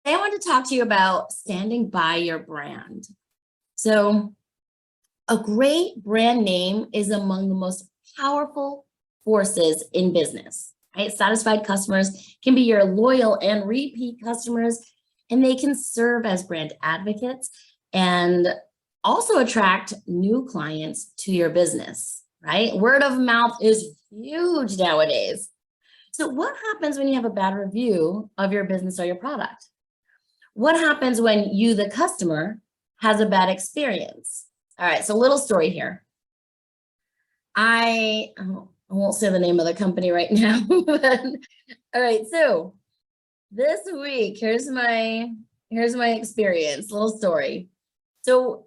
I want to talk to you about standing by your brand. So, a great brand name is among the most powerful forces in business, right? Satisfied customers can be your loyal and repeat customers, and they can serve as brand advocates and also attract new clients to your business, right? Word of mouth is huge nowadays. So, what happens when you have a bad review of your business or your product? What happens when you, the customer, has a bad experience? All right, so little story here. I won't say the name of the company right now, but all right, so this week, here's my experience, little story. So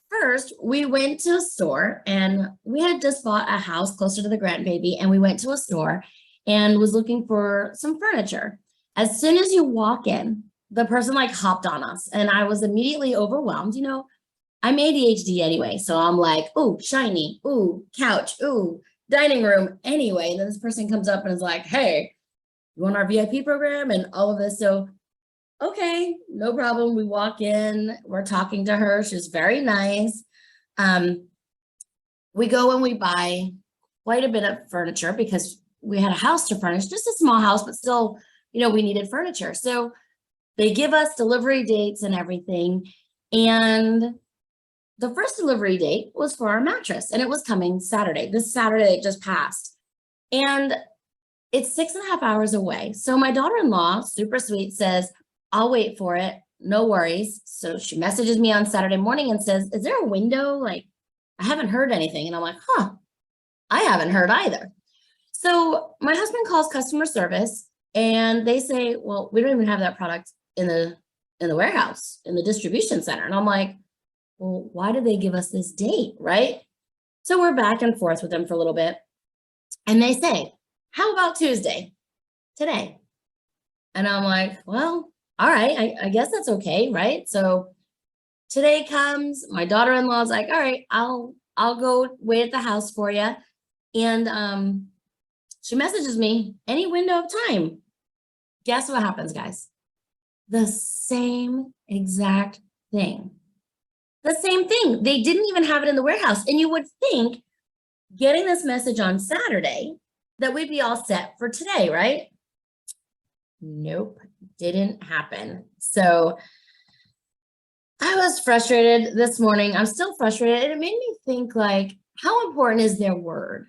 first, we went to a store and we had just bought a house closer to the grandbaby, and we went to a store and was looking for some furniture. As soon as you walk in, the person like hopped on us, and I was immediately overwhelmed. I'm ADHD anyway, so I'm like, ooh, shiny, ooh, couch, ooh, dining room anyway. And then this person comes up and is like, hey, you want our VIP program and all of this? So, okay, no problem. We walk in, we're talking to her. She's very nice. We go and we buy quite a bit of furniture because we had a house to furnish, just a small house, but still, we needed furniture. So they give us delivery dates and everything. And the first delivery date was for our mattress, and it was coming Saturday, this Saturday that just passed. And it's 6.5 hours away. So my daughter-in-law, super sweet, says, I'll wait for it. No worries. So she messages me on Saturday morning and says, is there a window? Like, I haven't heard anything. And I'm like, I haven't heard either. So my husband calls customer service and they say, well, we don't even have that product in the warehouse, in the distribution center. And I'm like, well, why did they give us this date, right? So we're back and forth with them for a little bit. And they say, how about Tuesday, today? And I'm like, well, all right, I guess that's okay, right? So today comes, my daughter-in-law's like, all right, I'll go wait at the house for you. And she messages me, any window of time. Guess what happens, guys? The same exact thing. The same thing. They didn't even have it in the warehouse. And you would think, getting this message on Saturday, that we'd be all set for today, right? Nope, didn't happen. So I was frustrated this morning. I'm still frustrated. And it made me think, like, how important is their word?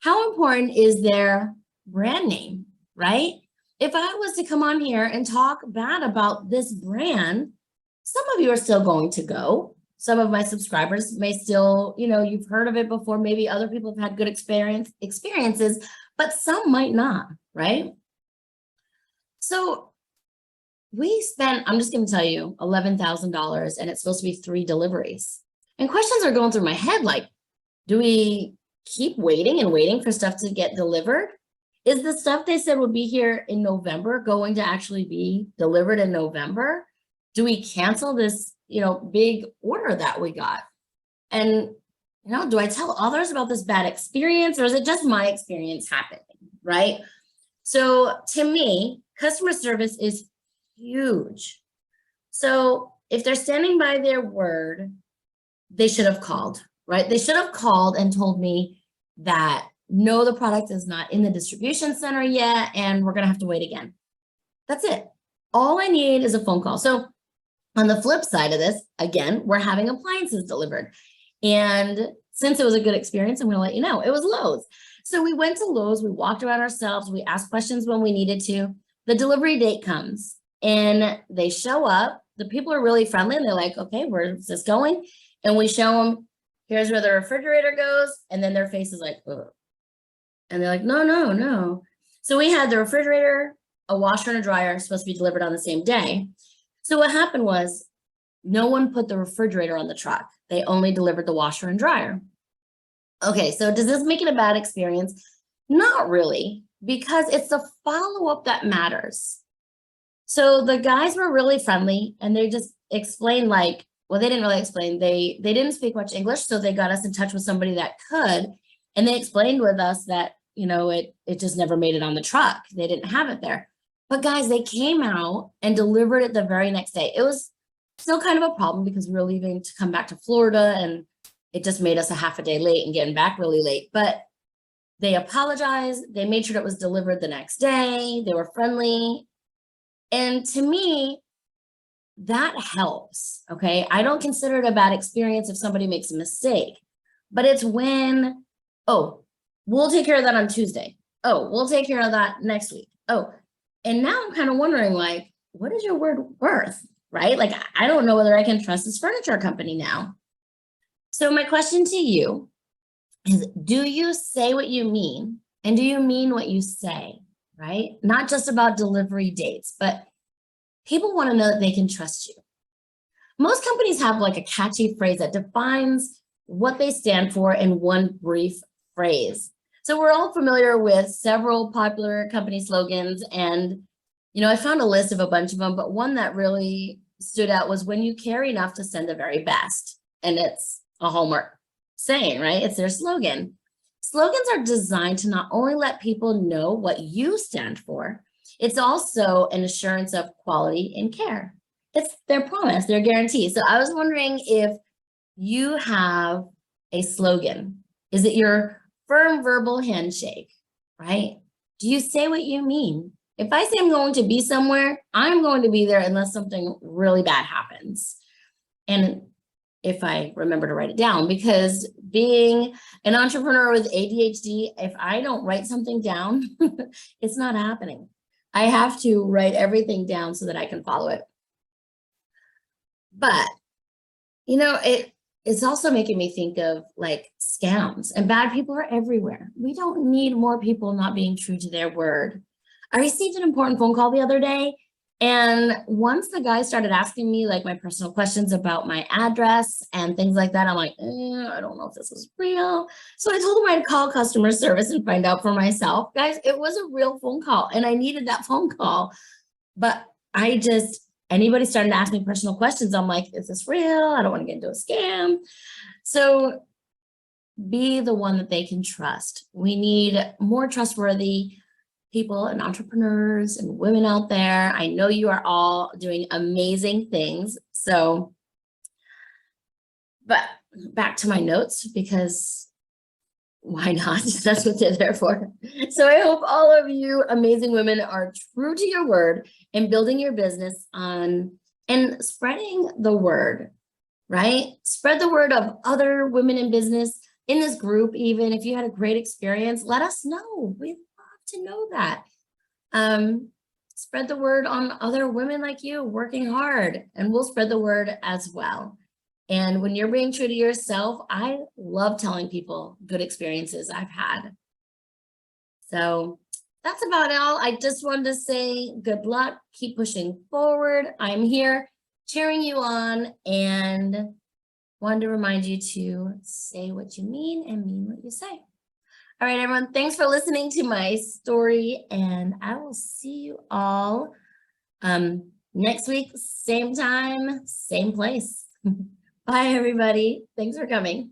How important is their brand name, right? If I was to come on here and talk bad about this brand, some of you are still going to go. Some of my subscribers may still, you've heard of it before. Maybe other people have had good experiences, but some might not, right? So we spent, I'm just going to tell you, $11,000, and it's supposed to be 3 deliveries. And questions are going through my head like, do we keep waiting and waiting for stuff to get delivered? Is the stuff they said would be here in November going to actually be delivered in November? Do we cancel this, big order that we got? And, do I tell others about this bad experience, or is it just my experience happening, right? So to me, customer service is huge. So if they're standing by their word, they should have called, right? They should have called and told me that, no, the product is not in the distribution center yet, and we're going to have to wait again. That's it. All I need is a phone call. So on the flip side of this, again, we're having appliances delivered. And since it was a good experience, I'm going to let you know, it was Lowe's. So we went to Lowe's, we walked around ourselves, we asked questions when we needed to. The delivery date comes and they show up. The people are really friendly and they're like, okay, where's this going? And we show them, here's where the refrigerator goes. And then their face is like, ugh. And they're like, no. So we had the refrigerator, a washer and a dryer supposed to be delivered on the same day. So what happened was no one put the refrigerator on the truck. They only delivered the washer and dryer. Okay, so does this make it a bad experience? Not really, because it's the follow-up that matters. So the guys were really friendly and they just explained, like, well, they didn't really explain. They didn't speak much English, so they got us in touch with somebody that could. And they explained with us that, it just never made it on the truck. They didn't have it there. But guys, they came out and delivered it the very next day. It was still kind of a problem because we were leaving to come back to Florida, and it just made us a half a day late and getting back really late. But they apologized. They made sure it was delivered the next day. They were friendly. And to me, that helps. Okay. I don't consider it a bad experience if somebody makes a mistake, but it's when, oh, we'll take care of that on Tuesday. Oh, we'll take care of that next week. Oh, and now I'm kind of wondering, like, what is your word worth? Right? Like, I don't know whether I can trust this furniture company now. So, my question to you is, do you say what you mean? And do you mean what you say? Right? Not just about delivery dates, but people want to know that they can trust you. Most companies have like a catchy phrase that defines what they stand for in one brief phrase. So we're all familiar with several popular company slogans, and I found a list of a bunch of them, but one that really stood out was "When you care enough to send the very best." And it's a Hallmark saying, right? It's their slogan. Slogans are designed to not only let people know what you stand for, it's also an assurance of quality and care. It's their promise, their guarantee. So I was wondering if you have a slogan. Is it your firm verbal handshake, right? Do you say what you mean? If I say I'm going to be somewhere, I'm going to be there unless something really bad happens. And if I remember to write it down, because being an entrepreneur with ADHD, if I don't write something down, it's not happening. I have to write everything down so that I can follow it. But, it's also making me think of like scams, and bad people are everywhere. We don't need more people not being true to their word. I received an important phone call the other day, and once the guy started asking me like my personal questions about my address and things like that, I'm like, I don't know if this is real. So I told him I'd call customer service and find out for myself. Guys, it was a real phone call, and I needed that phone call. But anybody started to ask me personal questions, I'm like, is this real? I don't want to get into a scam. So be the one that they can trust. We need more trustworthy people and entrepreneurs and women out there. I know you are all doing amazing things. So, but back to my notes, because why not? That's what they're there for. So I hope all of you amazing women are true to your word and building your business on and spreading the word, right? Spread the word of other women in business in this group. Even if you had a great experience, let us know. We'd love to know that. Spread the word on other women like you working hard, and we'll spread the word as well. And when you're being true to yourself, I love telling people good experiences I've had. So that's about all. I just wanted to say good luck. Keep pushing forward. I'm here cheering you on, and wanted to remind you to say what you mean and mean what you say. All right, everyone. Thanks for listening to my story, and I will see you all next week, same time, same place. Bye, everybody. Thanks for coming.